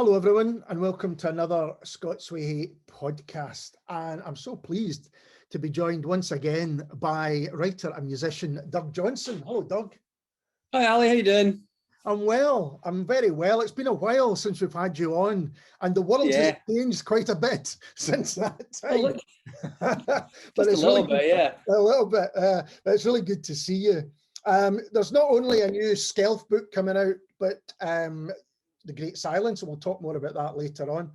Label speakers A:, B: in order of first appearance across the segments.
A: Hello everyone and welcome to another Scots Way podcast, and I'm so pleased to be joined once again by writer and musician Doug Johnstone. Hello Doug.
B: Hi Ali, how you doing?
A: I'm well, I'm very well. It's been a while since we've had you on and the world has changed quite a bit since that time.
B: But it's a little bit, yeah.
A: A little bit, but it's really good to see you. There's not only a new Skelf book coming out, but The Great Silence, and we'll talk more about that later on.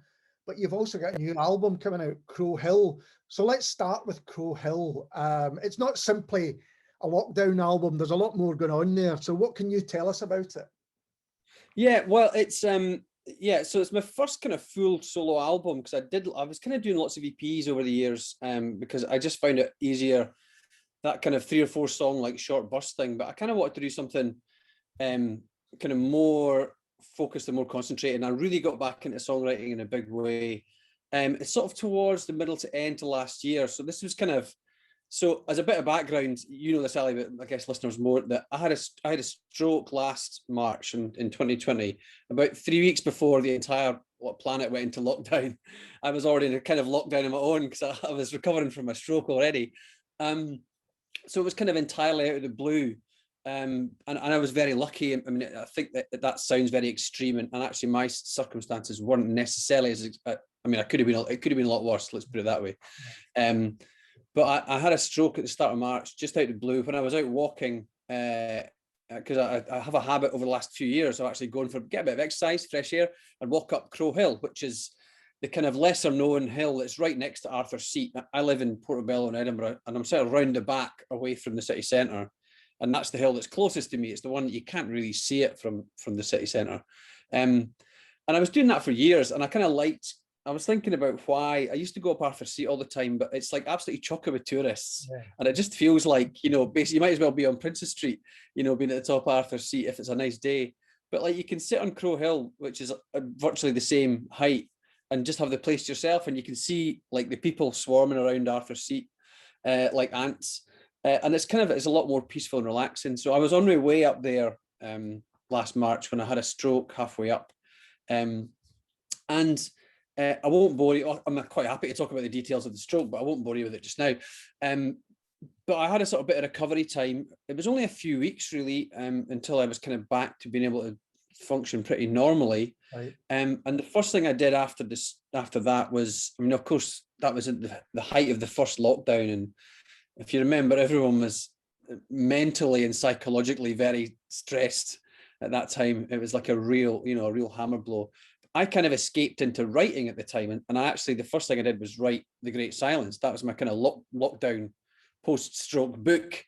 A: But you've also got a new album coming out, Crow Hill. So let's start with Crow Hill. It's not simply a lockdown album. There's a lot more going on there. So what can you tell us about it?
B: Yeah, well, it's so it's my first kind of full solo album, because I was kind of doing lots of EPs over the years, because I just found it easier, that kind of 3 or 4 song like short burst thing. But I kind of wanted to do something kind of more focused and more concentrated, and I really got back into songwriting in a big way. It's sort of towards the middle to end to last year. So this was kind of, so as a bit of background, you know this, Ali, but I guess listeners more, that I had a stroke last March in 2020, about 3 weeks before the entire planet went into lockdown. I was already in a kind of lockdown of my own because I was recovering from a stroke already. So it was kind of entirely out of the blue. And I was very lucky. I mean, I think that sounds very extreme, and actually my circumstances weren't necessarily as, I mean, it could have been a lot worse, let's put it that way. But I had a stroke at the start of March, just out of the blue, when I was out walking, because I have a habit over the last few years of actually going for get a bit of exercise, fresh air, and walk up Crow Hill, which is the kind of lesser known hill that's right next to Arthur's Seat. I live in Portobello in Edinburgh, and I'm sort of round the back away from the city centre. And that's the hill that's closest to me. It's the one that you can't really see it from the city centre. And I was doing that for years, and I was thinking about why. I used to go up Arthur's Seat all the time, but it's like absolutely chocker with tourists. Yeah. And it just feels like, basically you might as well be on Princess Street, being at the top of Arthur's Seat if it's a nice day. But like you can sit on Crow Hill, which is virtually the same height, and just have the place to yourself, and you can see like the people swarming around Arthur's Seat like ants. And it's a lot more peaceful and relaxing. So I was on my way up there last March when I had a stroke halfway up. I won't bore you. I'm quite happy to talk about the details of the stroke, but I won't bore you with it just now. But I had a sort of bit of recovery time. It was only a few weeks really, until I was kind of back to being able to function pretty normally. Right. And the first thing I did after that was, I mean, of course, that was at the height of the first lockdown, and if you remember, everyone was mentally and psychologically very stressed at that time. It was like a real hammer blow. I kind of escaped into writing at the time. And I actually, the first thing I did was write The Great Silence. That was my kind of lockdown post-stroke book.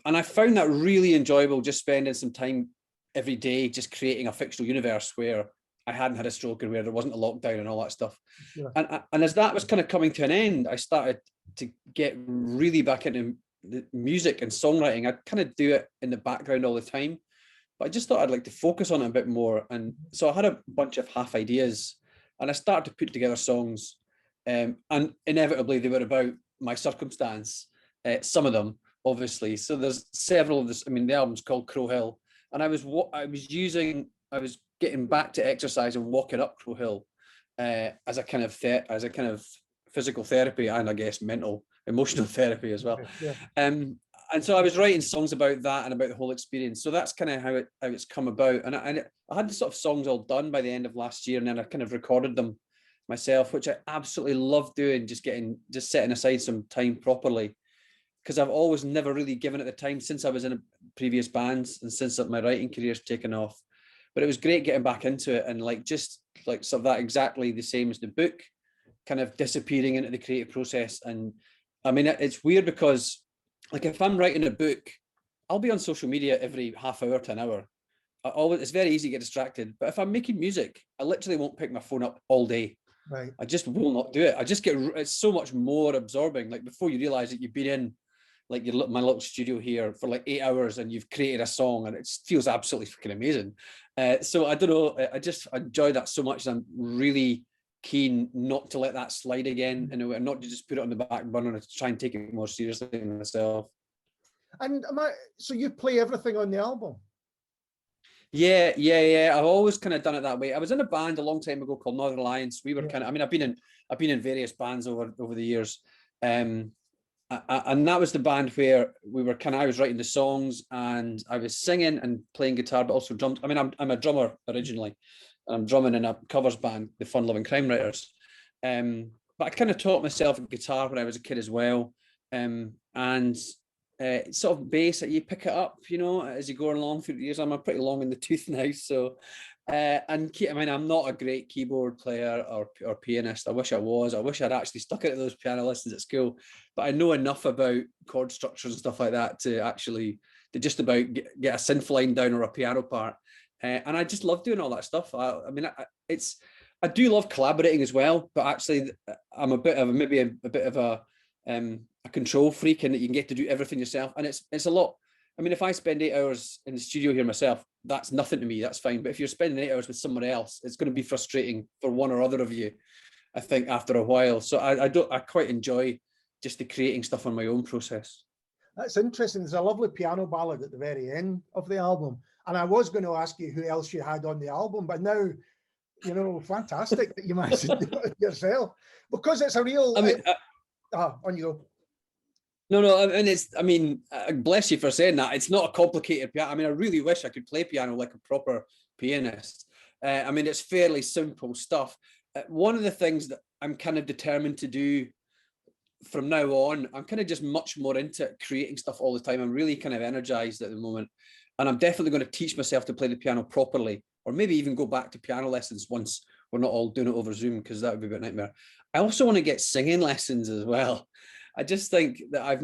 B: And I found that really enjoyable, just spending some time every day, just creating a fictional universe where I hadn't had a stroke and where there wasn't a lockdown and all that stuff. Yeah. And as that was kind of coming to an end, I started to get really back into the music and songwriting. I'd kind of do it in the background all the time, but I just thought I'd like to focus on it a bit more. And so I had a bunch of half ideas, and I started to put together songs, and inevitably they were about my circumstance, some of them, obviously. So there's several of this. I mean, the album's called Crow Hill, and I was getting back to exercise and walking up Crow Hill as a kind of physical therapy, and I guess emotional therapy as well. Yeah. And so I was writing songs about that and about the whole experience. So that's kind of how it's come about. And I had the sort of songs all done by the end of last year, and then I kind of recorded them myself, which I absolutely love doing, just setting aside some time properly, because I've always never really given it the time since I was in previous bands and since my writing career's taken off. But it was great getting back into it, and sort of that exactly the same as the book, kind of disappearing into the creative process. And I mean, it's weird because like if I'm writing a book, I'll be on social media every half hour to an hour. It's very easy to get distracted. But if I'm making music, I literally won't pick my phone up all day. Right. I just will not do it. It's so much more absorbing. Like before you realize that you've been in like my little studio here for like 8 hours and you've created a song, and it feels absolutely freaking amazing. So I don't know, I just enjoy that so much. I'm really keen not to let that slide again, and not to just put it on the back burner and try and take it more seriously myself.
A: And so you play everything on the album?
B: Yeah. I've always kind of done it that way. I was in a band a long time ago called Northern Alliance. We were kind of, I mean, I've been in various bands over the years. And that was the band where we were kind of, I was writing the songs and I was singing and playing guitar, but also drums. I mean, I'm a drummer originally. I'm drumming in a covers band, the Fun Lovin Crime Writers. But I kind of taught myself guitar when I was a kid as well. And sort of bass that you pick it up, you know, as you go along through the years. I'm pretty long in the tooth now, so I mean, I'm not a great keyboard player or pianist. I wish I was. I wish I'd actually stuck into those piano lessons at school, but I know enough about chord structures and stuff like that to just about get a synth line down or a piano part. And I just love doing all that stuff. I mean, I do love collaborating as well, but actually I'm a bit of a control freak, and that you can get to do everything yourself. And it's a lot. I mean, if I spend 8 hours in the studio here myself, that's nothing to me, that's fine. But if you're spending 8 hours with someone else, it's going to be frustrating for one or other of you, I think, after a while. So I quite enjoy just the creating stuff on my own process.
A: That's interesting. There's a lovely piano ballad at the very end of the album. And I was going to ask you who else you had on the album, but now, you know, fantastic that you managed to do it yourself, because it's a real,
B: I mean,
A: on you go.
B: No, and bless you for saying that. It's not a complicated piano. I mean, I really wish I could play piano like a proper pianist. I mean, it's fairly simple stuff. One of the things that I'm kind of determined to do from now on, I'm kind of just much more into creating stuff all the time. I'm really kind of energized at the moment. And I'm definitely going to teach myself to play the piano properly, or maybe even go back to piano lessons once we're not all doing it over Zoom, because that would be a bit nightmare. I also want to get singing lessons as well. I just think that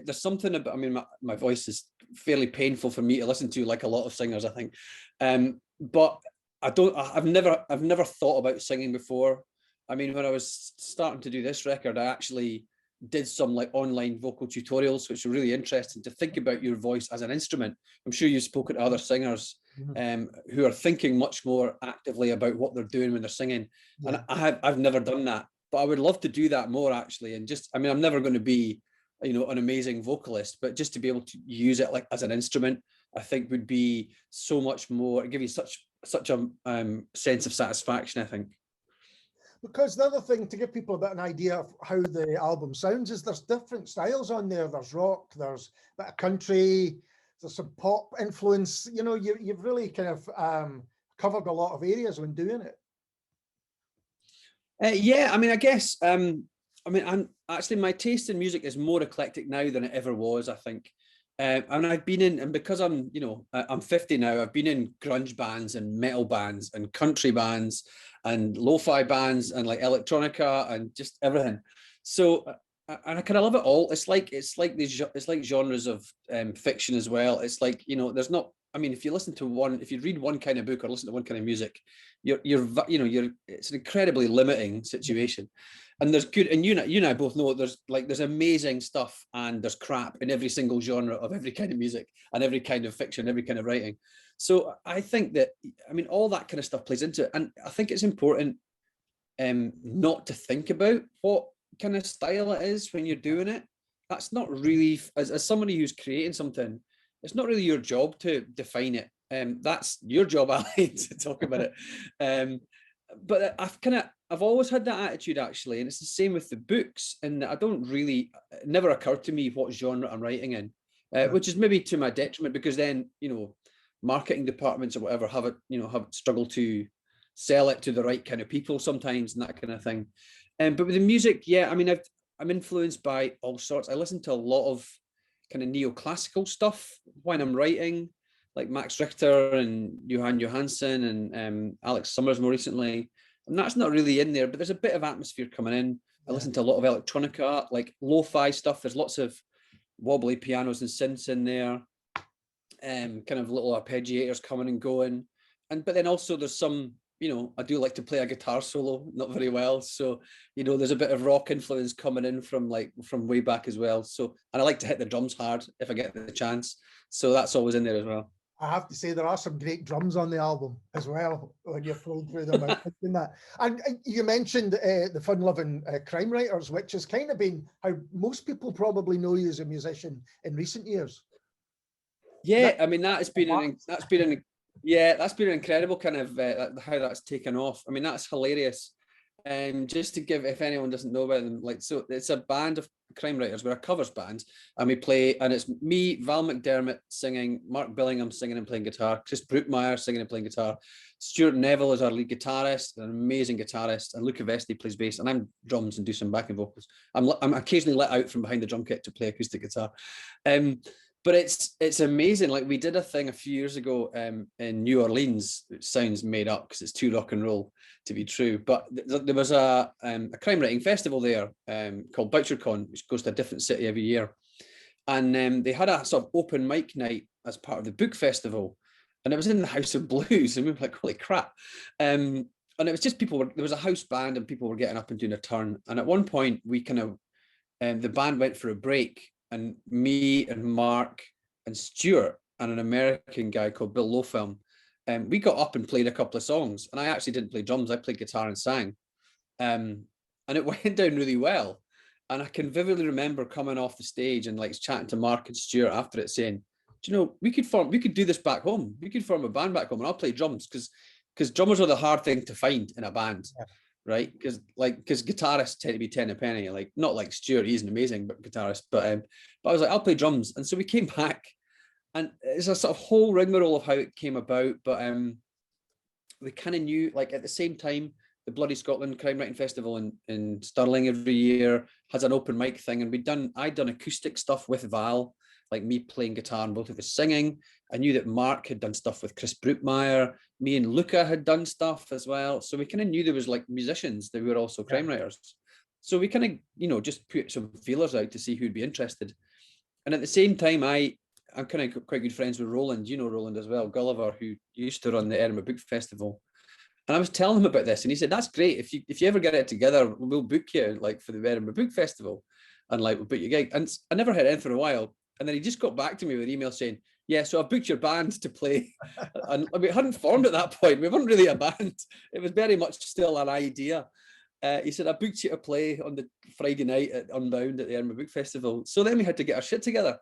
B: there's something about, I mean, my voice is fairly painful for me to listen to, like a lot of singers, I think. But I've never thought about singing before. I mean, when I was starting to do this record, I actually did some like online vocal tutorials, which were really interesting, to think about your voice as an instrument. I'm sure you've spoken to other singers who are thinking much more actively about what they're doing when they're singing. Yeah. And I've never done that. But I would love to do that more, actually. And just, I mean, I'm never going to be, you know, an amazing vocalist, but just to be able to use it like as an instrument, I think would be so much more, give you such a sense of satisfaction, I think.
A: Because the other thing, to give people a bit of an idea of how the album sounds, is there's different styles on there. There's rock, there's a bit of country, there's some pop influence. You know, you've really kind of covered a lot of areas when doing it.
B: Yeah, I mean, I guess, I'm actually, my taste in music is more eclectic now than it ever was, I think. And I've been in, and because I'm, you know, I'm 50 now, I've been in grunge bands and metal bands and country bands and lo-fi bands and like electronica and just everything. So, and I kind of love it all. It's like genres of fiction as well. It's like, you know, there's not, I mean, if you read one kind of book or listen to one kind of music, it's an incredibly limiting situation. And there's good, and you and I both know there's amazing stuff and there's crap in every single genre of every kind of music and every kind of fiction, every kind of writing. So I think that, I mean, all that kind of stuff plays into it. And I think it's important not to think about what kind of style it is when you're doing it. That's not really, as somebody who's creating something, it's not really your job to define it. That's your job, Ali, to talk about it. But I've always had that attitude, actually, and it's the same with the books. And I don't really, it never occurred to me what genre I'm writing in, which is maybe to my detriment, because then, you know, marketing departments or whatever have struggled to sell it to the right kind of people sometimes and that kind of thing. But with the music, yeah, I mean, I'm influenced by all sorts. I listen to a lot of kind of neoclassical stuff when I'm writing, like Max Richter and Johan Johansson and Alex Summers more recently. And that's not really in there, but there's a bit of atmosphere coming in. I listen to a lot of electronica, like lo-fi stuff. There's lots of wobbly pianos and synths in there, kind of little arpeggiators coming and going. But then also there's some, you know, I do like to play a guitar solo, not very well. So, you know, there's a bit of rock influence coming in from way back as well. So, and I like to hit the drums hard if I get the chance. So that's always in there as well.
A: I have to say there are some great drums on the album as well when you're flowing through them. And you mentioned the Fun Lovin Crime Writers, which has kind of been how most people probably know you as a musician in recent years.
B: Yeah, I mean, that's been an Yeah, that's been an incredible kind of how that's taken off. I mean, that's hilarious. Just to give, if anyone doesn't know about them, like, so it's a band of crime writers. We're a covers band, and we play, and it's me, Val McDermott singing, Mark Billingham singing and playing guitar, Chris Brookmeyer singing and playing guitar, Stuart Neville is our lead guitarist, an amazing guitarist, and Luca Vesti plays bass, and I'm drums and do some backing vocals. I'm occasionally let out from behind the drum kit to play acoustic guitar. But it's amazing. Like, we did a thing a few years ago in New Orleans. It sounds made up because it's too rock and roll to be true. But there was a crime writing festival there called ButcherCon, which goes to a different city every year. And they had a sort of open mic night as part of the book festival. And it was in the House of Blues. And we were like, holy crap. And it was just there was a house band and people were getting up and doing a turn. And at one point, we kind of, the band went for a break. And me and Mark and Stuart and an American guy called Bill Lofilm, we got up and played a couple of songs. And I actually didn't play drums. I played guitar and sang. And it went down really well. And I can vividly remember coming off the stage and like chatting to Mark and Stuart after it, saying, do you know, we could do this back home. We could form a band back home and I'll play drums, because drummers are the hard thing to find in a band. Yeah. Right, because guitarists tend to be 10 a penny, like, not like Stuart, he's an amazing guitarist, but I was like, I'll play drums. And so we came back, and it's a sort of whole rigmarole of how it came about. But we kind of knew, like, at the same time, the Bloody Scotland Crime Writing Festival in Stirling every year has an open mic thing, and I'd done acoustic stuff with Val, like me playing guitar and both of us singing. I knew that Mark had done stuff with Chris Brookmeyer. Me and Luca had done stuff as well. So we kind of knew there was like musicians that were also crime writers. So we kind of, you know, just put some feelers out to see who'd be interested. And at the same time, I'm kind of quite good friends with Roland. You know Roland as well, Gulliver, who used to run the Edinburgh Book Festival. And I was telling him about this, and he said, that's great. If you ever get it together, we'll book you, like, for the Edinburgh Book Festival, and like, we'll book you a gig. And I never heard anything for a while. And then he just got back to me with an email saying, yeah, so I've booked your band to play. And we hadn't formed at that point. We weren't really a band. It was very much still an idea. He said, I booked you to play on the Friday night at Unbound at the Edinburgh Book Festival. So then we had to get our shit together,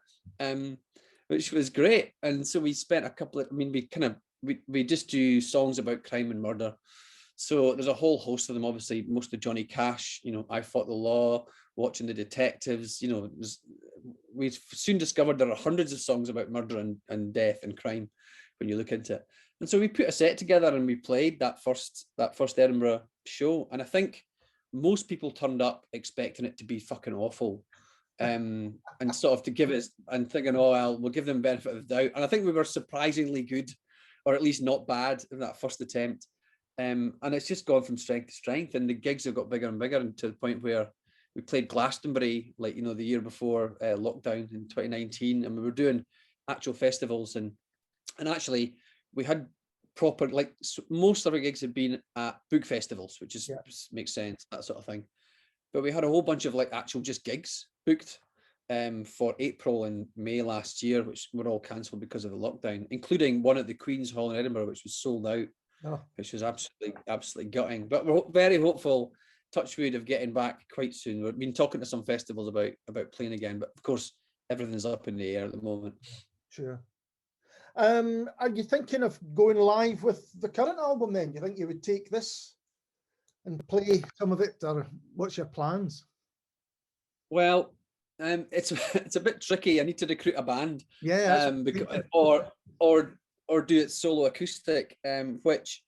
B: which was great. And so we spent a couple of, I mean, we just do songs about crime and murder. So there's a whole host of them, obviously, mostly Johnny Cash, you know, I Fought the Law, Watching the Detectives, you know. We soon discovered there are hundreds of songs about murder and death and crime when you look into it. And so we put a set together and we played that first Edinburgh show. And I think most people turned up expecting it to be fucking awful. And sort of to give it, and thinking, oh, well, we'll give them benefit of the doubt. And I think we were surprisingly good, or at least not bad, in that first attempt. And it's just gone from strength to strength, and the gigs have got bigger and bigger, and to the point where we played Glastonbury, like, you know, the year before lockdown in 2019, and we were doing actual festivals, and actually we had proper, like, most of our gigs had been at book festivals, which is makes sense, that sort of thing. But we had a whole bunch of like actual just gigs booked for April and May last year, which were all cancelled because of the lockdown, including one at the Queen's Hall in Edinburgh, which was sold out. Which was absolutely gutting. But we're very hopeful, touch wood, of getting back quite soon. We've been talking to some festivals about playing again, but of course everything's up in the air at the moment.
A: Sure. Are you thinking of going live with the current album then? Do you think you would take this and play some of it, or what's your plans?
B: Well, it's a bit tricky. I need to recruit a band.
A: Yeah.
B: Or do it solo acoustic, which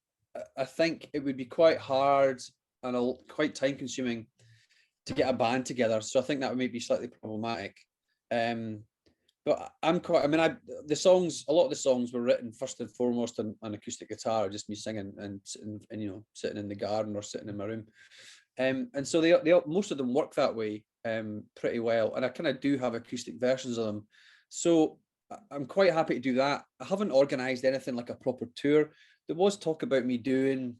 B: I think it would be quite hard and quite time consuming to get a band together. So I think that would maybe be slightly problematic. But I'm quite, I mean, a lot of the songs were written first and foremost on acoustic guitar, just me singing and you know, sitting in the garden or sitting in my room. And so they most of them work that way pretty well. And I kind of do have acoustic versions of them. So I'm quite happy to do that. I haven't organized anything like a proper tour. There was talk about me doing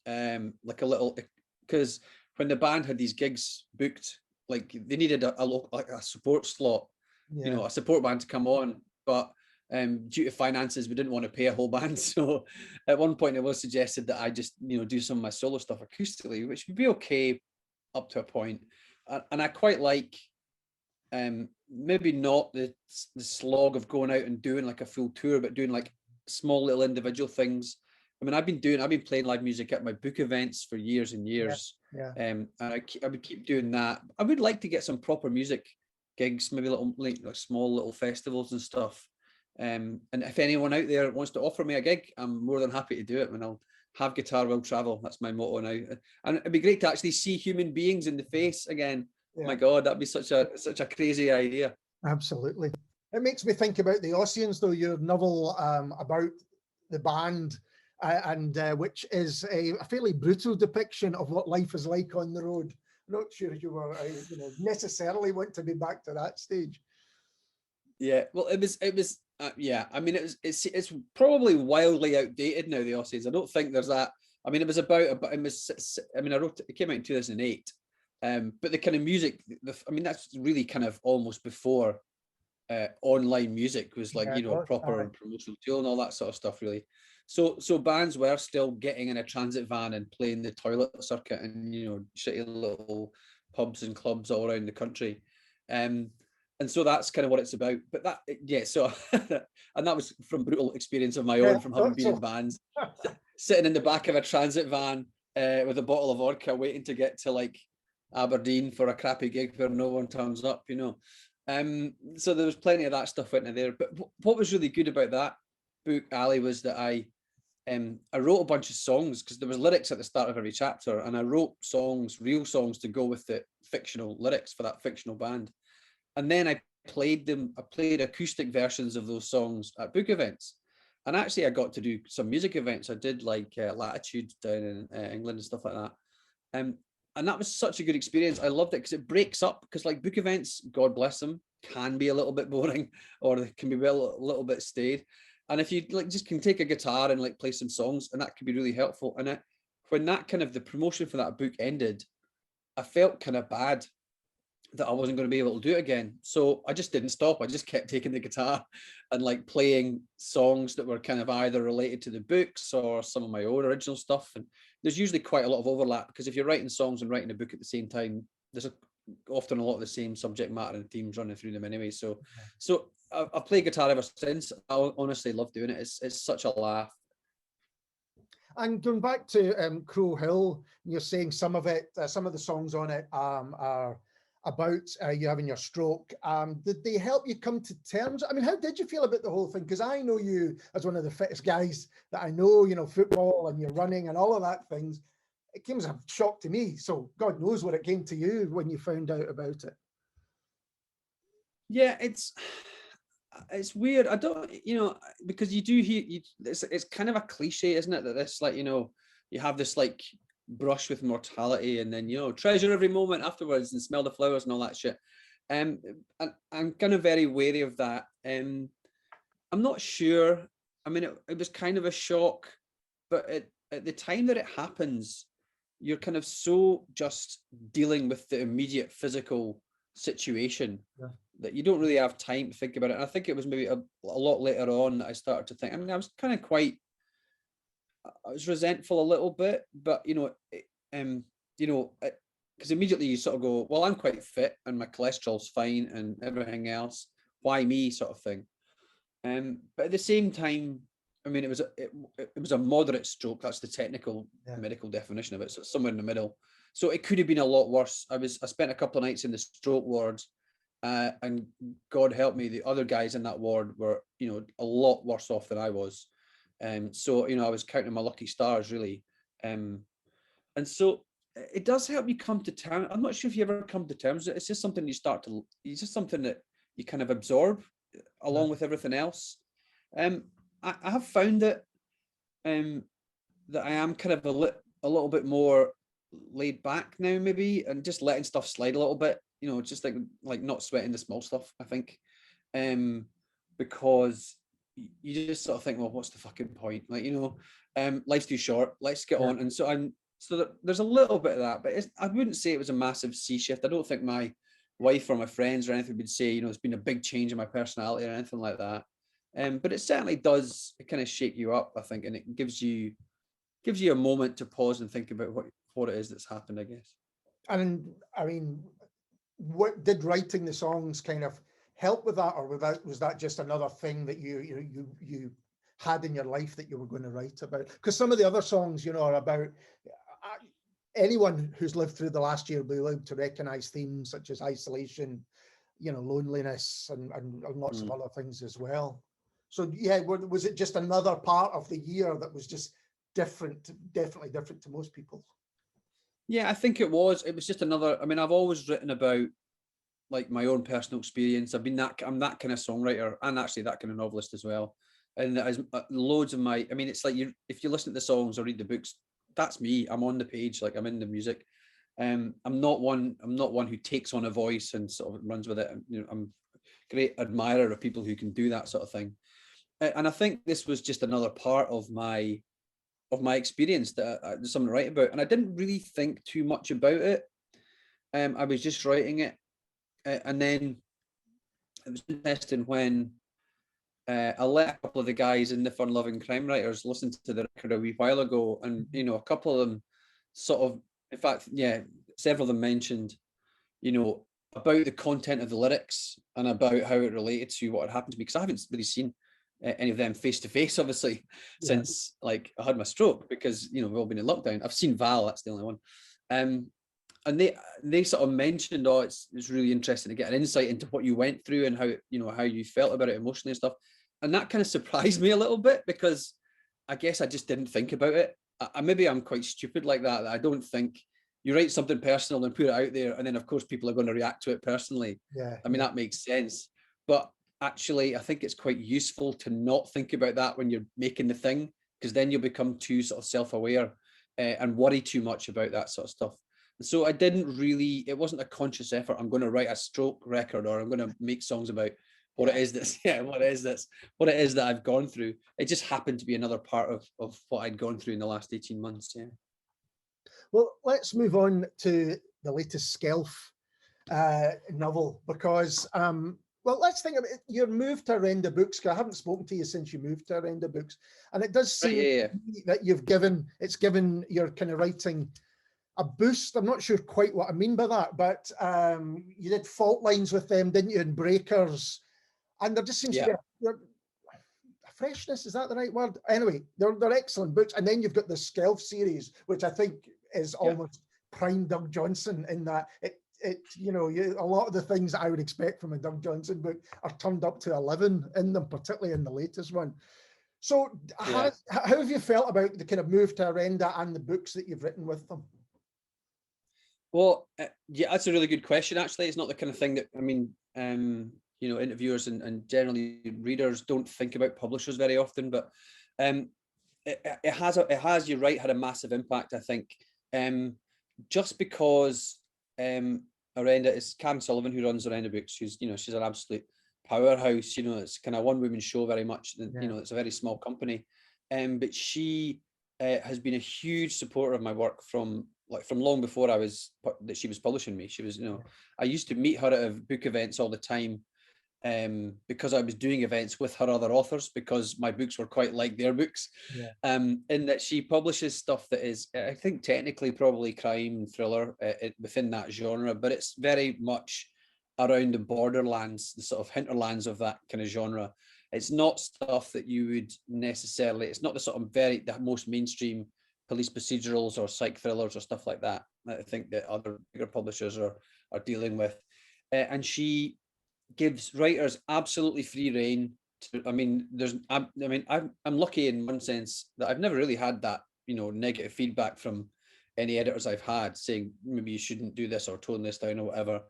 B: like a little, because when the band had these gigs booked, like they needed a support slot, you know, a support band to come on. But due to finances, we didn't want to pay a whole band. So at one point it was suggested that I just, you know, do some of my solo stuff acoustically, which would be okay up to a point. And I quite like maybe not the slog of going out and doing like a full tour, but doing like small little individual things. I mean, I've been playing live music at my book events for years and years.
A: Yeah.
B: And I would keep doing that. I would like to get some proper music gigs, maybe little like small little festivals and stuff. And if anyone out there wants to offer me a gig, I'm more than happy to do it. When I'll have guitar will travel. That's my motto now. And it'd be great to actually see human beings in the face again.
A: Yeah.
B: My God, that'd be such a crazy idea.
A: Absolutely. It makes me think about the Ossians, though, your novel about the band, and which is a fairly brutal depiction of what life is like on the road. Not sure you were necessarily want to be back to that stage.
B: Yeah, well, it was yeah. I mean, it's probably wildly outdated now, the Aussies. I don't think there's that. I mean, it was about it was. I mean, it came out in 2008. But the kind of music, I mean, that's really kind of almost before online music was like, proper promotional tool and all that sort of stuff, really. So bands were still getting in a transit van and playing the toilet circuit and, shitty little pubs and clubs all around the country. And so that's kind of what it's about. But that, yeah, so, and that was from brutal experience of my own, from having been in bands, sitting in the back of a transit van with a bottle of vodka, waiting to get to like Aberdeen for a crappy gig where no one turns up, so there was plenty of that stuff into there. But what was really good about that book, Ali, was that I wrote a bunch of songs, because there was lyrics at the start of every chapter, and I wrote real songs to go with the fictional lyrics for that fictional band. And then I played acoustic versions of those songs at book events. And actually I got to do some music events. I did like Latitude down in England and stuff like that. And that was such a good experience. I loved it because it breaks up, because like book events, God bless them, can be a little bit boring, or they can be a little bit staid. And if you like just can take a guitar and like play some songs, and that can be really helpful. And when that kind of the promotion for that book ended, I felt kind of bad that I wasn't going to be able to do it again. So I just didn't stop. I just kept taking the guitar and like playing songs that were kind of either related to the books or some of my own original stuff. And there's usually quite a lot of overlap, because if you're writing songs and writing a book at the same time, there's often a lot of the same subject matter and themes running through them anyway. So I've played guitar ever since. I honestly love doing it. It's such a laugh.
A: And going back to Crow Hill, you're saying some of the songs on it are about you having your stroke. Did they help you come to terms? I mean, how did you feel about the whole thing? Because I know you as one of the fittest guys that I know, football and you're running and all of that things. It came as a shock to me. So God knows what it came to you when you found out about it.
B: Yeah, it's weird. I don't, because you do hear, it's kind of a cliche, isn't it? That this, like, you have this like brush with mortality, and then treasure every moment afterwards and smell the flowers and all that shit. And I'm kind of very wary of that. I'm not sure. I mean, it was kind of a shock, but at the time that it happens, you're kind of so just dealing with the immediate physical situation that you don't really have time to think about it. And I think it was maybe a lot later on that I started to think. I mean, I was kind of I was resentful a little bit, but because immediately you sort of go, well, I'm quite fit and my cholesterol's fine and everything else. Why me, sort of thing. But at the same time, I mean, it was a moderate stroke. That's the technical medical definition of it. So it's somewhere in the middle. So it could have been a lot worse. I spent a couple of nights in the stroke ward, and God help me, the other guys in that ward were, a lot worse off than I was. So, I was counting my lucky stars, really. And so it does help you come to terms. I'm not sure if you ever come to terms. It's just something it's just something that you kind of absorb along with everything else. I have found that I am kind of a little bit more laid back now, maybe, and just letting stuff slide a little bit, just like not sweating the small stuff, I think. Because you just sort of think, well, what's the fucking point? Like, life's too short. Let's get on. And so there's a little bit of that, but I wouldn't say it was a massive sea shift. I don't think my wife or my friends or anything would say, it's been a big change in my personality or anything like that. But it certainly does kind of shake you up, I think, and it gives you a moment to pause and think about what it is that's happened, I guess.
A: And I mean, what did writing the songs kind of help with that, or was that just another thing that you had in your life that you were going to write about? Because some of the other songs, you know, are about anyone who's lived through the last year will be able to recognize themes such as isolation, you know, loneliness, and lots of other things as well. So yeah, was it just another part of the year that was just different, definitely different to most people?
B: Yeah, I think it was just another, I mean, I've always written about like my own personal experience. I'm that kind of songwriter, and actually that kind of novelist as well. And there's loads of my, I mean, it's like if you listen to the songs or read the books, that's me. I'm on the page, like I'm in the music. I'm not one who takes on a voice and sort of runs with it. You know, I'm a great admirer of people who can do that sort of thing. And I think this was just another part of my experience that there's something to write about. And I didn't really think too much about it. I was just writing it. And then it was interesting when I let a couple of the guys in the Fun Lovin Crime Writers listen to the record a wee while ago, and you know, a couple of them sort of, in fact, yeah, several of them mentioned, you know, about the content of the lyrics and about how it related to what had happened to me, because I haven't really seen any of them face to face, obviously, since like I had my stroke, because you know we've all been in lockdown. I've seen Val, that's the only one. And they sort of mentioned, oh, it's really interesting to get an insight into what you went through and how, you know, how you felt about it emotionally and stuff. And that kind of surprised me a little bit, because I guess I just didn't think about it. Maybe I'm quite stupid like that. I don't think you write something personal and put it out there, and then of course people are going to react to it personally.
A: Yeah,
B: I mean, that makes sense. But actually, I think it's quite useful to not think about that when you're making the thing, because then you'll become too sort of self-aware and worry too much about that sort of stuff. So I didn't really, it wasn't a conscious effort. I'm going to write a stroke record, or I'm going to make songs about what it is that's, what it is that I've gone through. It just happened to be another part of what I'd gone through in the last 18 months. Yeah.
A: Well, let's move on to the latest Skelf novel, because well, let's think about it. Your move to Orenda Books, because I haven't spoken to you since you moved to Orenda Books, and it does seem that it's given your kind of writing a boost. I'm not sure quite what I mean by that, but you did Fault Lines with them, didn't you, and Breakers, and there just seems to be a freshness, is that the right word? Anyway, they're excellent books. And then you've got the Skelf series, which I think is almost prime Doug Johnstone, in that you know, a lot of the things that I would expect from a Doug Johnstone book are turned up to 11 in them, particularly in the latest one. So how have you felt about the kind of move to Orenda and the books that you've written with them?
B: Well, yeah, that's a really good question. Actually, it's not the kind of thing that, I mean, you know, interviewers and generally readers don't think about publishers very often, but it has, you're right, had a massive impact, I think. Just because Orenda, is Karen Sullivan who runs Orenda Books, she's an absolute powerhouse. You know, it's kind of one woman show very much. You know, it's a very small company, but she has been a huge supporter of my work from long before she was publishing me. She was, you know, I used to meet her at book events all the time, because I was doing events with her other authors, because my books were quite like their books, in that she publishes stuff that is, I think, technically probably crime thriller within that genre, but it's very much around the borderlands, the sort of hinterlands of that kind of genre. It's not stuff that you would necessarily, it's not the sort of the most mainstream police procedurals or psych thrillers or stuff like that I think that other bigger publishers are dealing with. And she gives writers absolutely free rein to, I mean, I'm lucky in one sense that I've never really had that, you know, negative feedback from any editors I've had saying maybe you shouldn't do this or tone this down or whatever.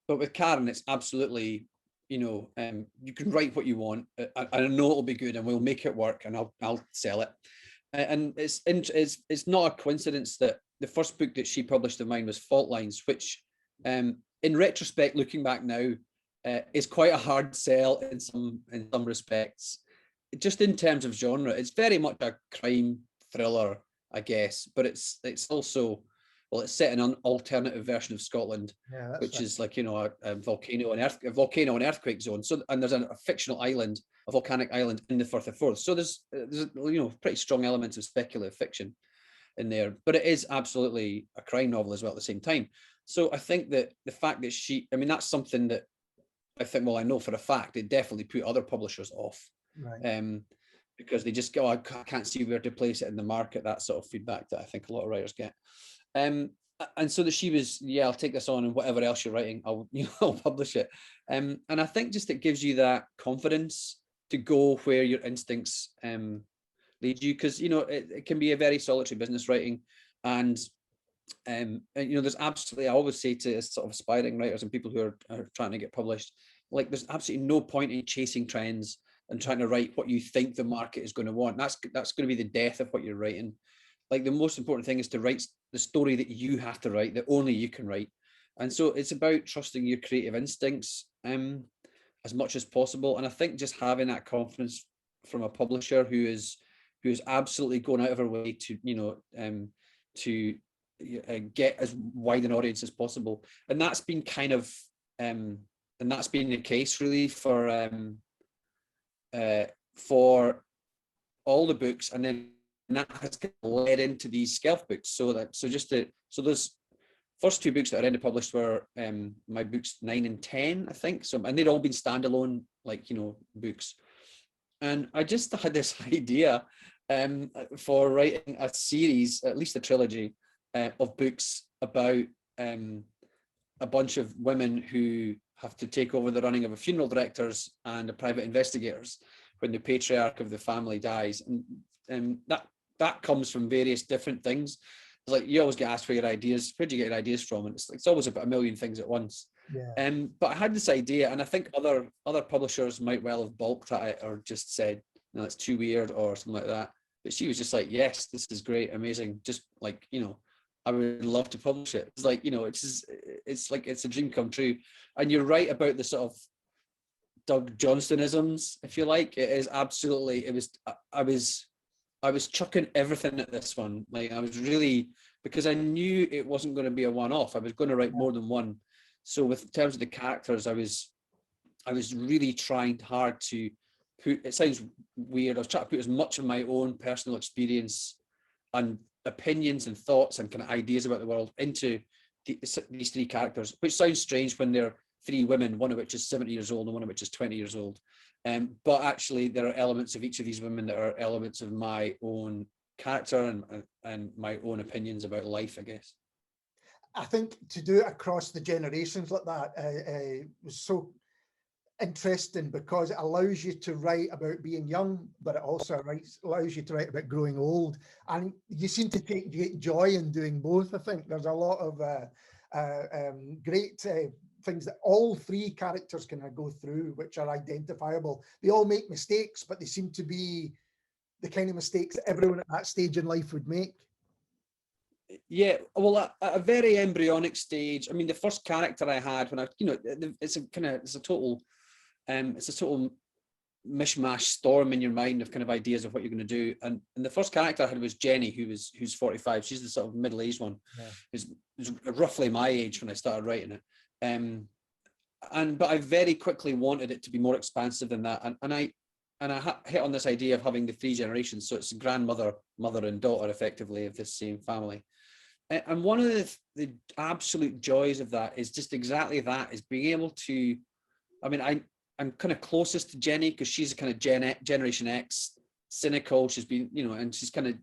B: But with Karen, it's absolutely, you know, you can write what you want. I know it'll be good, and we'll make it work, and I'll sell it. And it's not a coincidence that the first book that she published of mine was Fault Lines, which, in retrospect, looking back now, is quite a hard sell in some respects. Just in terms of genre, it's very much a crime thriller, I guess, but it's also, well, it's set in an alternative version of Scotland, which is like, you know, a volcano and earthquake zone. So, and there's a fictional island, a volcanic island in the Firth of Forth. So there's you know, pretty strong elements of speculative fiction in there, but it is absolutely a crime novel as well at the same time. So I think that the fact that I mean, that's something that I think, well, I know for a fact it definitely put other publishers off.
A: Right.
B: because they just go, oh, I can't see where to place it in the market. That sort of feedback that I think a lot of writers get. And so that she was, yeah, I'll take this on, and whatever else you're writing, I'll I'll publish it. And I think just it gives you that confidence to go where your instincts lead you, because it can be a very solitary business writing, and there's absolutely, I always say to sort of aspiring writers and people who are trying to get published, like there's absolutely no point in chasing trends and trying to write what you think the market is going to want. That's going to be the death of what you're writing. Like the most important thing is to write the story that you have to write, that only you can write. And so it's about trusting your creative instincts as much as possible. And I think just having that confidence from a publisher who is absolutely going out of her way to get as wide an audience as possible. And that's been kind of and that's been the case really for all the books, and then that has led into these Skelf books. So those first two books that Orenda published were my books 9 and 10, I think. So, and they'd all been standalone, books. And I just had this idea for writing a series, at least a trilogy, of books about a bunch of women who have to take over the running of a funeral directors and a private investigators when the patriarch of the family dies. And that comes from various different things. It's like you always get asked for your ideas. Where do you get your ideas from? And it's always about a million things at once.
A: Yeah.
B: But I had this idea, and I think other publishers might well have balked at it or just said, no, it's too weird or something like that. But she was just like, yes, this is great, amazing. Just I would love to publish it. It's like, it's a dream come true. And you're right about the sort of Doug Johnstonisms, if you like. It is absolutely, I was chucking everything at this one. Like I was really, because I knew it wasn't going to be a one-off. I was going to write more than one. So with in terms of the characters, I was really trying hard to put, it sounds weird, I was trying to put as much of my own personal experience and opinions and thoughts and kind of ideas about the world into these three characters, which sounds strange when they're three women, one of which is 70 years old and one of which is 20 years old. But actually there are elements of each of these women that are elements of my own character and my own opinions about life, I guess.
A: I think to do it across the generations like that was so interesting, because it allows you to write about being young, but it also allows you to write about growing old. And you seem to take great joy in doing both. I think there's a lot of great things that all three characters can go through, which are identifiable. They all make mistakes, but they seem to be the kind of mistakes that everyone at that stage in life would make.
B: Yeah, well, at a very embryonic stage, I mean, the first character I had when it's a total mishmash storm in your mind of kind of ideas of what you're going to do. And the first character I had was Jenny, who's 45. She's the sort of middle-aged one. Yeah. Who's roughly my age when I started writing it. But I very quickly wanted it to be more expansive than that. And I hit on this idea of having the three generations. So it's grandmother, mother, and daughter, effectively, of this same family. And one of the absolute joys of that is just exactly that, is being able to, I mean, I'm kind of closest to Jenny because she's a kind of Generation X, cynical. She's been, and she's kind of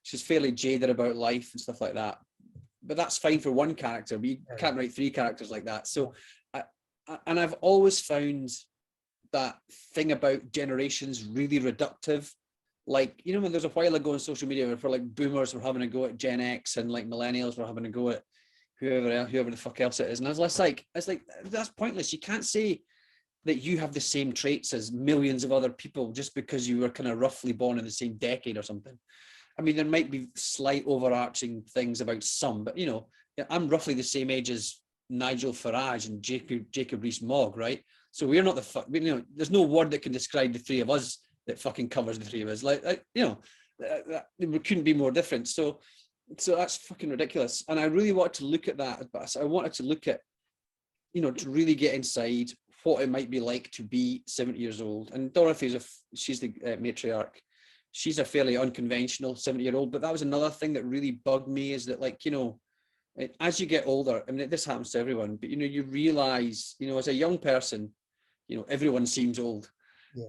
B: she's fairly jaded about life and stuff like that. But that's fine for one character, but you can't write three characters like that. So, I've always found that thing about generations really reductive. Like, when there's a while ago on social media where for like boomers were having a go at Gen X and like millennials were having a go at whoever the fuck else it is. And I was like, that's pointless. You can't say that you have the same traits as millions of other people just because you were kind of roughly born in the same decade or something. I mean, there might be slight overarching things about some, but I'm roughly the same age as Nigel Farage and Jacob Rees-Mogg, right? So we're not there's no word that can describe the three of us that fucking covers the three of us. We couldn't be more different. So that's fucking ridiculous. And I really wanted to look at that, but I wanted to look at, to really get inside what it might be like to be 70 years old. And Dorothy's she's the matriarch. She's a fairly unconventional 70-year-old, but that was another thing that really bugged me, is that as you get older, I mean, this happens to everyone, but you realize, as a young person, everyone seems old.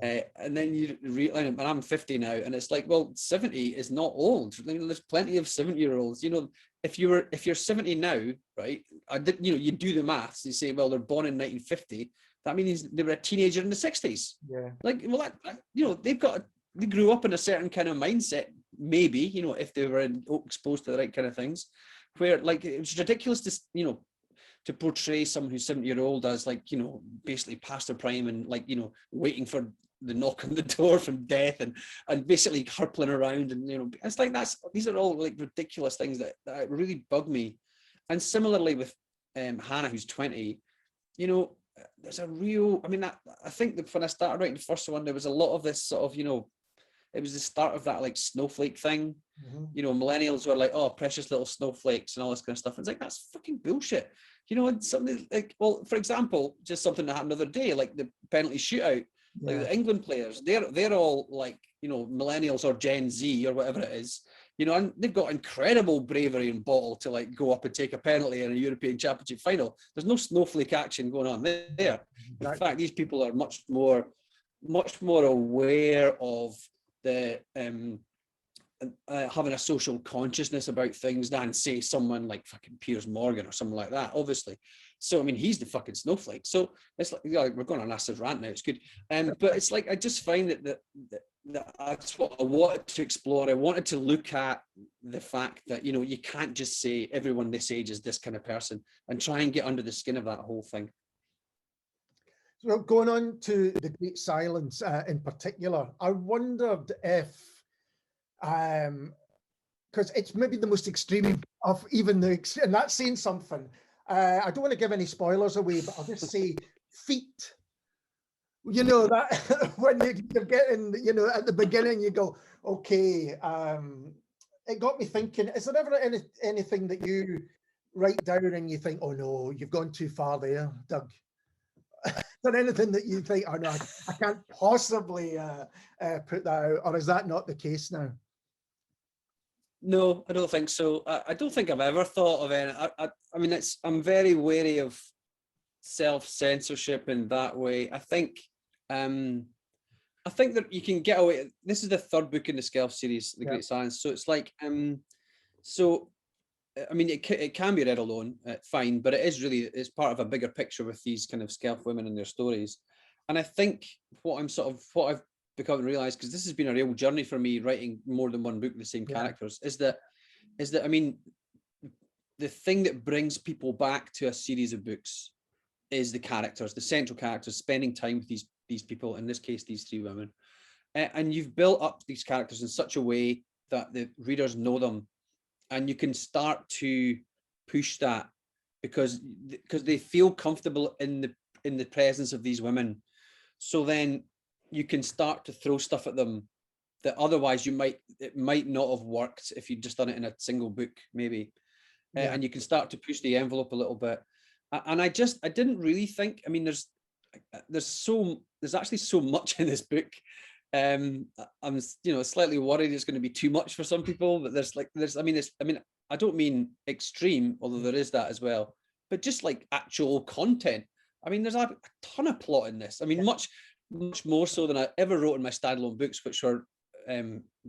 B: And then you realize, and I'm 50 now, and it's like, well, 70 is not old. I mean, there's plenty of 70-year-olds. You know, if you're 70 now, right? You do the maths. You say, well, they're born in 1950. That means they were a teenager in the 60s.
A: Yeah.
B: Like, well, they grew up in a certain kind of mindset, maybe, you know, if they were exposed to the right kind of things, where like it was ridiculous to, you know, to portray someone who's 70-year-old as like, you know, basically past their prime and like, you know, waiting for the knock on the door from death and basically hurpling around. And, you know, it's like these are all like ridiculous things that really bug me. And similarly with Hannah, who's 20, you know, there's a real, I mean, I think that when I started writing the first one, there was a lot of this sort of, you know, it was the start of that like snowflake thing. You know, millennials were like, oh, precious little snowflakes and all this kind of stuff. It's like, that's fucking bullshit. You know, and something like, well, for example, just something that happened the other day, like the penalty shootout, like the England players, they're all like, you know, millennials or Gen Z or whatever it is, you know, and they've got incredible bravery and bottle to like go up and take a penalty in a European Championship final. There's no snowflake action going on there. In fact, these people are much more aware of the having a social consciousness about things than say someone like fucking Piers Morgan or someone like that, obviously. So I mean, he's the fucking snowflake. So it's like, yeah, we're going on a massive rant now. It's good, but it's like I just find that that's what I wanted to explore. I wanted to look at the fact that, you know, you can't just say everyone this age is this kind of person and try and get under the skin of that whole thing.
A: So going on to the Great Silence in particular, I wondered if because it's maybe the most extreme of even the, and that's saying something. I don't want to give any spoilers away, but I'll just say feet. You know, that when you're getting, you know, at the beginning, you go, okay, it got me thinking, is there ever anything that you write down and you think, oh no, you've gone too far there, Doug? Is there anything that you think, oh no, I can't possibly put that out, or is that not the case now?
B: No, I don't think so. I don't think I've ever thought of any. I mean, I'm very wary of self-censorship in that way. I think that you can get away. This is the third book in the Skelf series, The Great Silence. So it's like, so I mean, it can be read alone, fine, but it's part of a bigger picture with these kind of Skelf women and their stories. And I think what I've become to realize, because this has been a real journey for me writing more than one book with the same characters, is that I mean, the thing that brings people back to a series of books is the characters, the central characters, spending time with these people, in this case, these three women. And you've built up these characters in such a way that the readers know them, and you can start to push that because they feel comfortable in the presence of these women. So then you can start to throw stuff at them that otherwise it might not have worked if you'd just done it in a single book, maybe. And you can start to push the envelope a little bit. And I didn't really think, I mean, there's actually so much in this book. I'm, you know, slightly worried it's going to be too much for some people, but I don't mean extreme, although there is that as well, but just like actual content. I mean, there's a ton of plot in this. I mean, much more so than I ever wrote in my standalone books, which were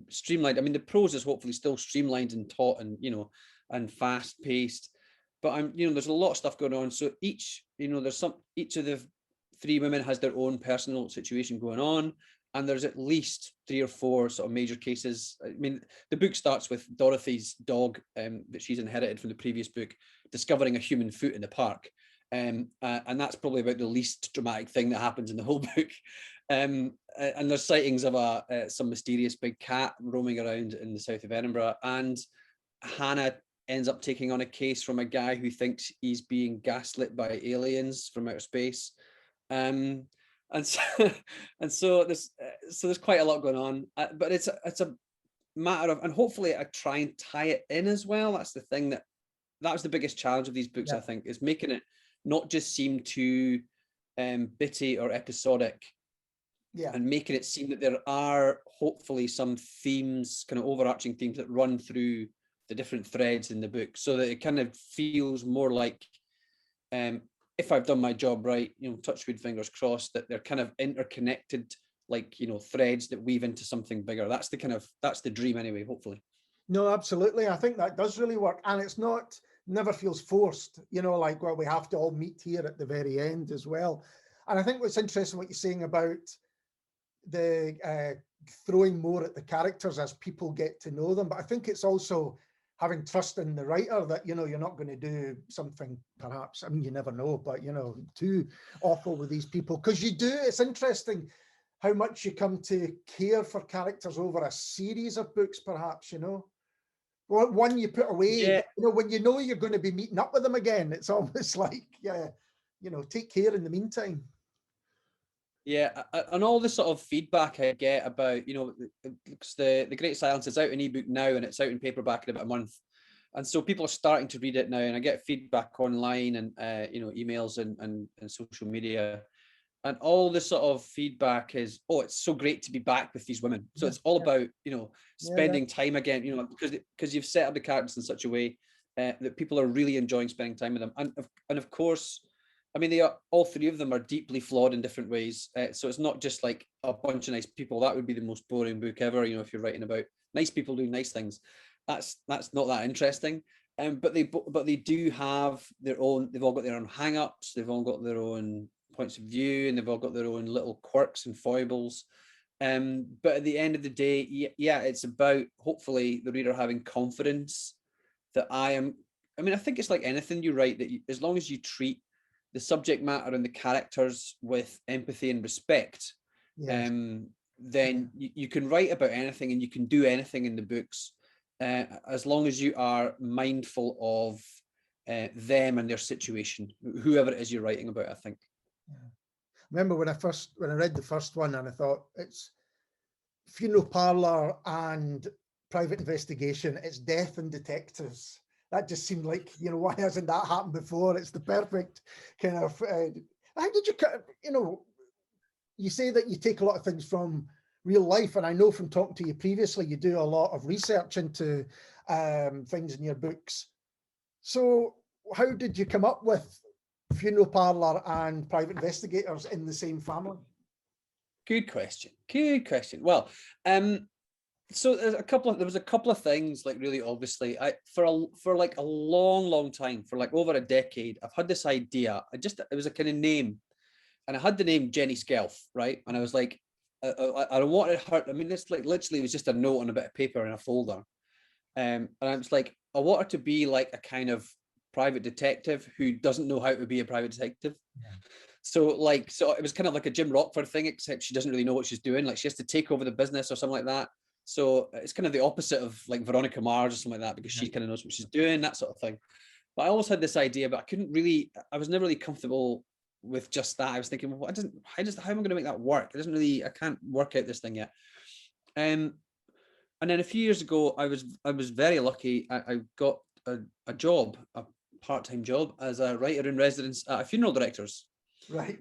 B: streamlined. I mean, the prose is hopefully still streamlined and taut and, you know, and fast paced, but there's a lot of stuff going on. So each of the three women has their own personal situation going on, and there's at least 3 or 4 sort of major cases. I mean, the book starts with Dorothy's dog that she's inherited from the previous book discovering a human foot in the park. And that's probably about the least dramatic thing that happens in the whole book. And there's sightings of some mysterious big cat roaming around in the south of Edinburgh. And Hannah ends up taking on a case from a guy who thinks he's being gaslit by aliens from outer space. And so there's quite a lot going on. But it's a matter of, and hopefully I try and tie it in as well. That's the thing that was the biggest challenge of these books, I think, is making it not just seem too bitty or episodic, and making it seem that there are hopefully some themes, kind of overarching themes that run through the different threads in the book, so that it kind of feels more like, if I've done my job right, touch wood, fingers crossed, that they're kind of interconnected like, you know, threads that weave into something bigger. That's the dream anyway, hopefully.
A: No, absolutely. I think that does really work. And it's never feels forced, you know, like, well, we have to all meet here at the very end as well. And I think what's interesting, what you're saying about the throwing more at the characters as people get to know them. But I think it's also having trust in the writer that, you know, you're not going to do something perhaps, I mean, you never know, but, you know, too awful with these people. Because you do, it's interesting how much you come to care for characters over a series of books, perhaps, you know. One you put away,
B: Yeah.
A: you know, when you know you're going to be meeting up with them again, it's almost like, yeah, you know, take care in the meantime.
B: Yeah, and all the sort of feedback I get about, you know, because the Great Silence is out in ebook now and it's out in paperback in about a month, and so people are starting to read it now, and I get feedback online and you know, emails and social media, and all the sort of feedback is, oh, it's so great to be back with these women. So it's all about, you know, spending time again, you know, because you've set up the characters in such a way that people are really enjoying spending time with them, and of course, I mean, all three of them are deeply flawed in different ways. So it's not just like a bunch of nice people. That would be the most boring book ever, you know, if you're writing about nice people doing nice things. That's not that interesting. But they do have their own. They've all got their own hang-ups. They've all got their own points of view, and they've all got their own little quirks and foibles. But at the end of the day, yeah, it's about hopefully the reader having confidence that I mean, I think it's like anything you write, that as long as you treat the subject matter and the characters with empathy and respect,
A: Yes.
B: then you can write about anything and you can do anything in the books, as long as you are mindful of them and their situation, whoever it is you're writing about, I think.
A: Yeah. Remember when I read the first one and I thought, it's funeral parlor and private investigation, it's death and detectives. That just seemed like, you know, why hasn't that happened before? It's the perfect kind of, how did you, you know, you say that you take a lot of things from real life, and I know from talking to you previously, you do a lot of research into things in your books. So how did you come up with funeral parlor and private investigators in the same family?
B: Good question. Good question. Well, so there was a couple of things, like, really obviously, for like a long time, for like over a decade, I've had this idea. It was a kind of name, and I had the name Jenny Skelf, right? And I was like, I wanted her. I mean, this like literally was just a note on a bit of paper in a folder, and I was like, I want her to be like a kind of private detective who doesn't know how to be a private detective.
A: Yeah.
B: So it was kind of like a Jim Rockford thing, except she doesn't really know what she's doing. Like, she has to take over the business or something like that. So it's kind of the opposite of like Veronica Mars or something like that, because she kind of knows what she's doing, that sort of thing. But I always had this idea, but I was never really comfortable with just that. I was thinking, well, how am I going to make that work? I can't work out this thing yet. And then a few years ago, I was very lucky. I got a job, a part-time job as a writer in residence at a funeral director's.
A: Right.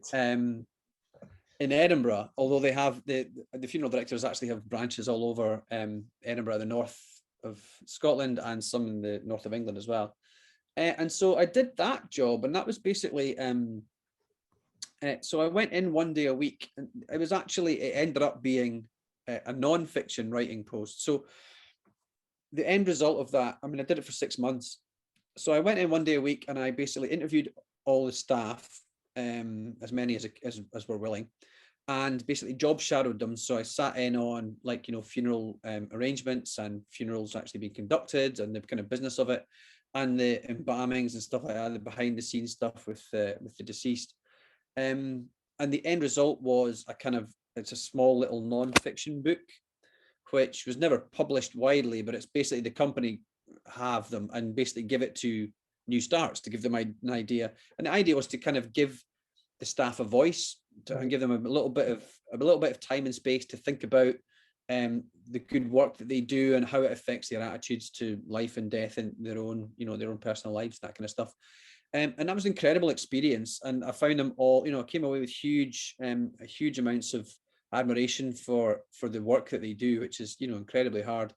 B: In Edinburgh, although they have the funeral directors actually have branches all over Edinburgh, the north of Scotland, and some in the north of England as well. And so I did that job, and that was basically so I went in one day a week, and it ended up being a non-fiction writing post. So the end result of that, I mean, I did it for 6 months. So I went in one day a week, and I basically interviewed all the staff, as many as were willing, and basically job shadowed them. So I sat in on, like, you know, funeral arrangements and funerals actually being conducted and the kind of business of it, and the embalmings and stuff like that, the behind the scenes stuff with the deceased. And the end result was it's a small little non-fiction book, which was never published widely, but it's basically the company have them and basically give it to new starts to give them an idea. And the idea was to kind of give the staff a voice and give them a little bit of time and space to think about the good work that they do and how it affects their attitudes to life and death and their own personal lives, that kind of stuff. And that was an incredible experience. And I found them all, I came away with huge amounts of admiration for the work that they do, which is, incredibly hard.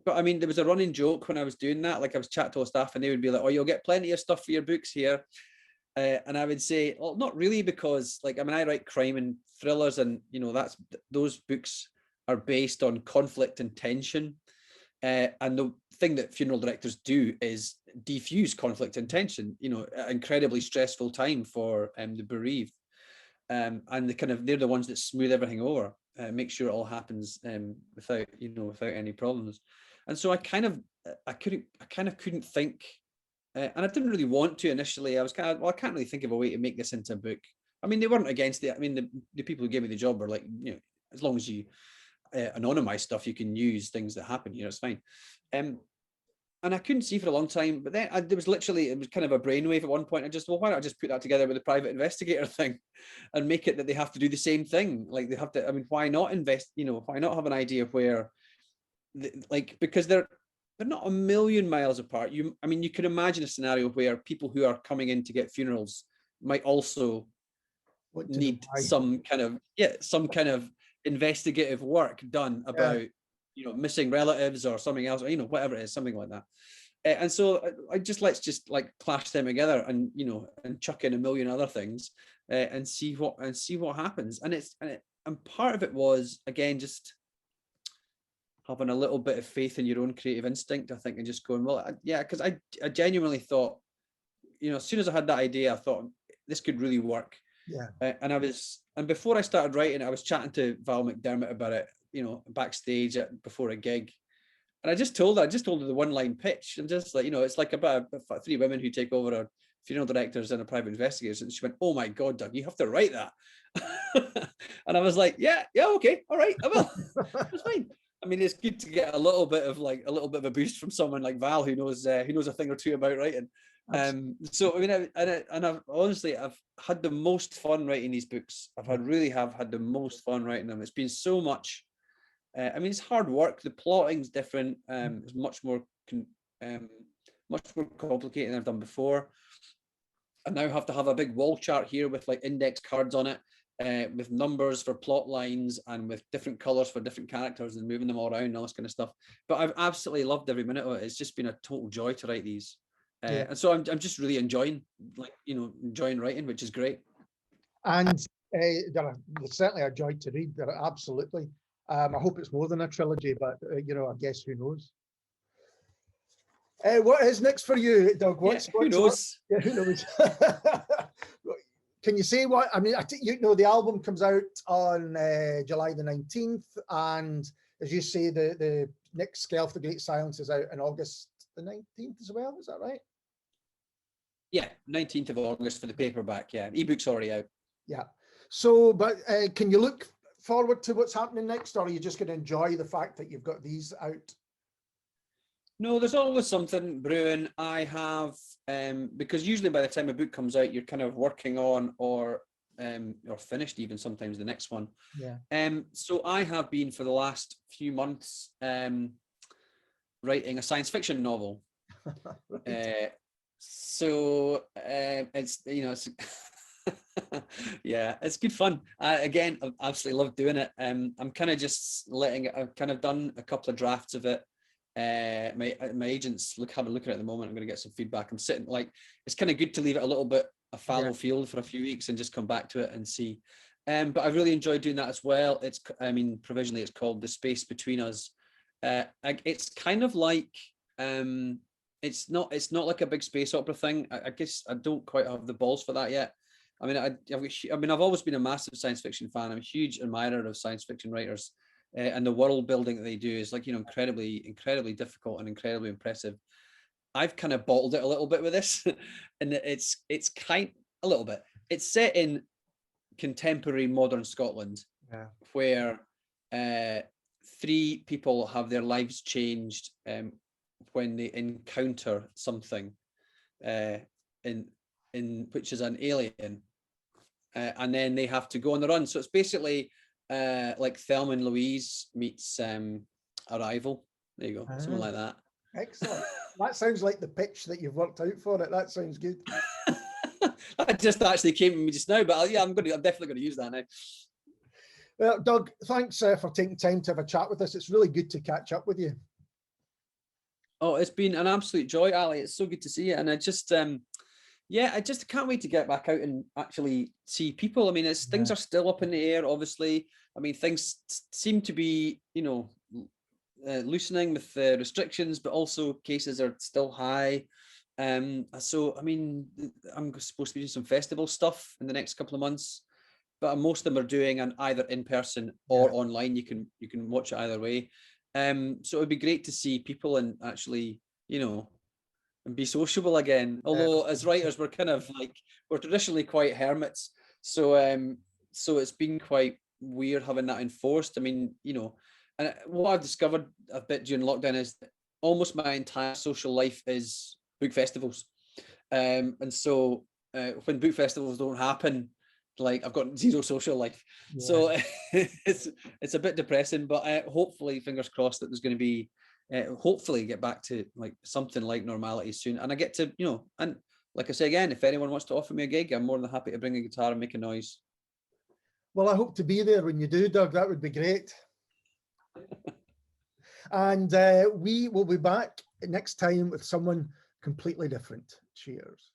B: But I mean, there was a running joke when I was doing that. Like, I was chatting to all staff and they would be like, "Oh, you'll get plenty of stuff for your books here." And I would say, well, not really, because like, I mean, I write crime and thrillers, and those books are based on conflict and tension. And the thing that funeral directors do is defuse conflict and tension, incredibly stressful time for the bereaved. And they're the ones that smooth everything over, make sure it all happens without any problems. And so I kind of couldn't think, and I didn't really want to initially. I was kind of, well, I can't really think of a way to make this into a book. I mean, they weren't against it. I mean, the people who gave me the job were like, as long as you anonymize stuff, you can use things that happen, it's fine. And I couldn't see for a long time, but then it was kind of a brainwave at one point. I just, well, why not just put that together with the private investigator thing and make it that they have to do the same thing? Like, they have to, I mean, why not invest, why not have an idea where, because they're not a million miles apart. You can imagine a scenario where people who are coming in to get funerals might also need some kind of investigative work done about missing relatives or something else, or whatever it is, something like that. And so let's just like clash them together, and and chuck in a million other things, and see what happens. And part of it was, again, just having a little bit of faith in your own creative instinct, I think, and just going, well, because I genuinely thought, as soon as I had that idea, I thought this could really work. And before I started writing, I was chatting to Val McDermott about it, backstage before a gig, and I just told her the one-line pitch, and just like, it's like about 3 women who take over a funeral directors and a private investigators, and she went, "Oh my God, Doug, you have to write that." And I was like, yeah, okay, all right, I will. It's fine. I mean, it's good to get a little bit of a boost from someone like Val, who knows a thing or two about writing. So I mean, I've honestly, I've had the most fun writing these books. Really have had the most fun writing them. It's been so much. I mean, it's hard work. The plotting's different. It's much more complicated than I've done before. I now have to have a big wall chart here with like index cards on it, with numbers for plot lines and with different colors for different characters and moving them all around and all this kind of stuff. But I've absolutely loved every minute of it. It's just been a total joy to write these. And so I'm just really enjoying writing, which is great.
A: And they're certainly a joy to read. They're absolutely. I hope it's more than a trilogy, but I guess who knows. What is next for you, Doug?
B: Who knows?
A: Who knows? Can you say what? I mean, the album comes out on July the 19th, and as you say, the next Skelf, The Great Silence, is out on August the 19th as well. Is that right?
B: Yeah, 19th of August for the paperback. Yeah, ebook's already out.
A: Yeah. So, but can you look forward to what's happening next, or are you just going to enjoy the fact that you've got these out?
B: No, there's always something brewing. I have, because usually by the time a book comes out, you're kind of working on or finished even sometimes the next one.
A: Yeah.
B: So I have been for the last few months writing a science fiction novel. Right. So it's it's yeah, it's good fun. Again, I absolutely love doing it. I'm kind of just letting it. I've kind of done a couple of drafts of it. My agents having a look at it at the moment. I'm going to get some feedback. I'm sitting it's kind of good to leave it a little bit a fallow field for a few weeks and just come back to it and see. But I really enjoyed doing that as well. Provisionally it's called The Space Between Us. It's kind of like it's not like a big space opera thing. I guess I don't quite have the balls for that yet. I mean, I've always been a massive science fiction fan. I'm a huge admirer of science fiction writers, and the world building that they do is incredibly difficult and incredibly impressive. I've kind of bottled it a little bit with this, and it's a little bit. It's set in contemporary modern Scotland, where 3 people have their lives changed when they encounter something in which is an alien, and then they have to go on the run. So it's basically like Thelma and Louise meets Arrival. There you go, something like that.
A: Excellent. That sounds like the pitch that you've worked out for it. That sounds good.
B: That just actually came to me just now, but I'm definitely going to use that now.
A: Well, Doug, thanks for taking time to have a chat with us. It's really good to catch up with you.
B: Oh, it's been an absolute joy, Ali. It's so good to see you. And I just, Yeah, I just can't wait to get back out and actually see people. I mean, things are still up in the air, obviously. I mean, things seem to be, loosening with the restrictions, but also cases are still high. So, I mean, I'm supposed to be doing some festival stuff in the next couple of months, but most of them are doing an either in person or online. You can watch it either way. So it would be great to see people and actually, and be sociable again. Although as writers, we're kind of like, we're traditionally quite hermits. So so it's been quite weird having that enforced. I mean, and what I've discovered a bit during lockdown is that almost my entire social life is book festivals. And so when book festivals don't happen, like I've got zero social life. So it's a bit depressing, but hopefully, fingers crossed, that there's going to be hopefully get back to like something like normality soon. And I get to, and like I say again, if anyone wants to offer me a gig, I'm more than happy to bring a guitar and make a noise.
A: Well, I hope to be there when you do, Doug. That would be great. And we will be back next time with someone completely different. Cheers.